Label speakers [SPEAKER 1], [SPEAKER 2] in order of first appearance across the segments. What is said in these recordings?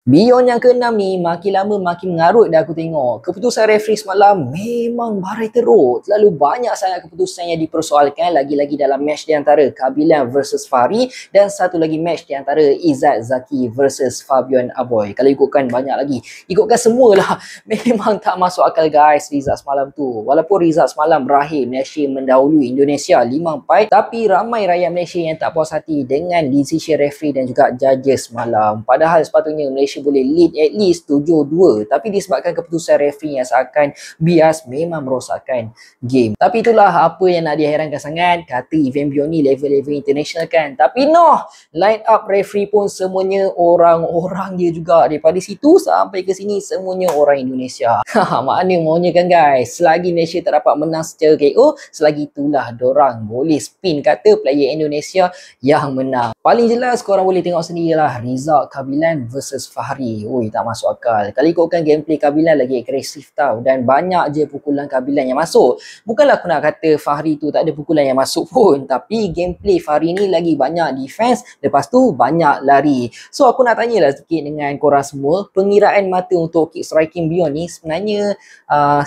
[SPEAKER 1] Beyond yang ke-6 ni, makin lama makin mengarut dah aku tengok. Keputusan referee semalam memang barai teruk. Terlalu banyak sangat keputusan yang dipersoalkan. Lagi-lagi dalam match di antara Kabilan versus Fahri dan satu lagi match di antara Izzat Zaki versus Fabian Aboy. Kalau ikutkan banyak lagi. Ikutkan semualah. Memang tak masuk akal guys result semalam tu. Walaupun result semalam berakhir Malaysia mendahului Indonesia 5-4, tapi ramai rakyat Malaysia yang tak puas hati dengan decision referee dan juga judges semalam. Padahal sepatutnya Malaysia boleh lead at least 7-2, tapi disebabkan keputusan referee yang seakan bias memang merosakkan game. Tapi itulah apa yang nak dihairankan sangat, kata event Beyond ni level-level international kan, tapi no, line up referee pun semuanya orang-orang dia juga. Daripada situ sampai ke sini semuanya orang Indonesia. Mana maunya kan guys, selagi Malaysia tak dapat menang secara KO, selagi itulah dorang boleh spin kata player Indonesia yang menang. Paling jelas korang boleh tengok sendirilah result Kabilan versus Fahri. Ui, tak masuk akal. Kalau ikutkan gameplay Kabilan lagi agresif tau, dan banyak je pukulan Kabilan yang masuk. Bukanlah aku nak kata Fahri tu tak ada pukulan yang masuk pun, tapi gameplay Fahri ni lagi banyak defense, lepas tu banyak lari. So aku nak tanyalah sikit dengan korang semua, pengiraan mata untuk kick striking Beyond ni sebenarnya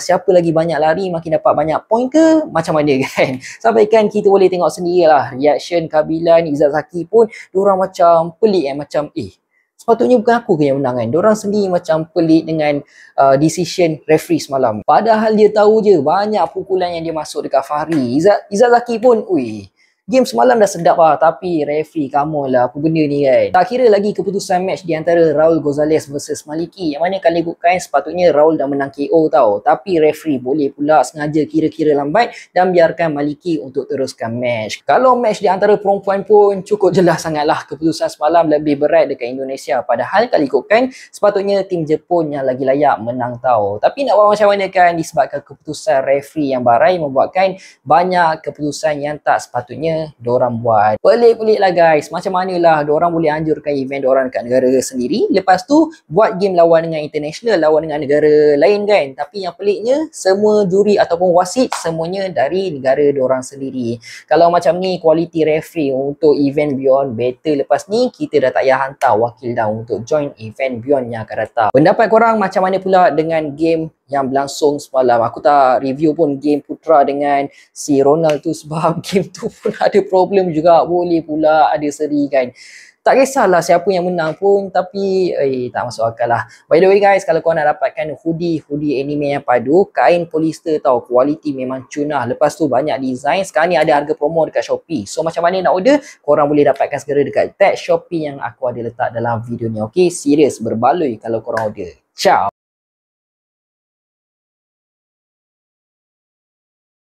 [SPEAKER 1] siapa lagi banyak lari makin dapat banyak point ke macam mana kan? Sampaikan kita boleh tengok sendirilah reaction Kabilan, Izzat Zaki pun diorang macam pelik macam sepatutnya bukan aku ke yang menang kan. Diorang sendiri macam pelik dengan decision referee semalam. Padahal dia tahu je banyak pukulan yang dia masuk dekat Fahri. Izzat Zaki pun, game semalam dah sedap lah, tapi referee come on lah, apa benda ni kan. Tak kira lagi keputusan match di antara Raul Gonzalez versus Maliki, yang mana kali bukan sepatutnya Raul dah menang KO tau, tapi referee boleh pula sengaja kira-kira lambat dan biarkan Maliki untuk teruskan match. Kalau match di antara perempuan pun cukup jelas sangatlah keputusan semalam lebih berat dekat Indonesia, padahal kali ikutkan sepatutnya tim Jepun yang lagi layak menang tau. Tapi nak buat macam mana kan, disebabkan keputusan referee yang barai membuatkan banyak keputusan yang tak sepatutnya diorang buat. Pelik-pelik lah guys, macam manalah diorang boleh anjurkan event diorang dekat negara sendiri, lepas tu buat game lawan dengan international, lawan dengan negara lain kan. Tapi yang peliknya semua juri ataupun wasit semuanya dari negara diorang sendiri. Kalau macam ni quality referee untuk event Beyond better, lepas ni kita dah tak payah hantar wakil dah untuk join event Beyond yang akan datang. Pendapat korang macam mana pula dengan game yang berlangsung semalam? Aku tak review pun game Putra dengan si Ronald tu sebab game tu pun ada problem juga, boleh pula ada seri kan. Tak kisahlah siapa yang menang pun, tapi tak masuk akal lah. By the way guys, kalau korang nak dapatkan hoodie anime yang padu, kain polyester tau, kualiti memang cunah. Lepas tu banyak design, sekarang ni ada harga promo dekat Shopee. So macam mana nak order, korang boleh dapatkan segera dekat tag Shopee yang aku ada letak dalam video ni. Okay, serius berbaloi kalau korang order. Ciao.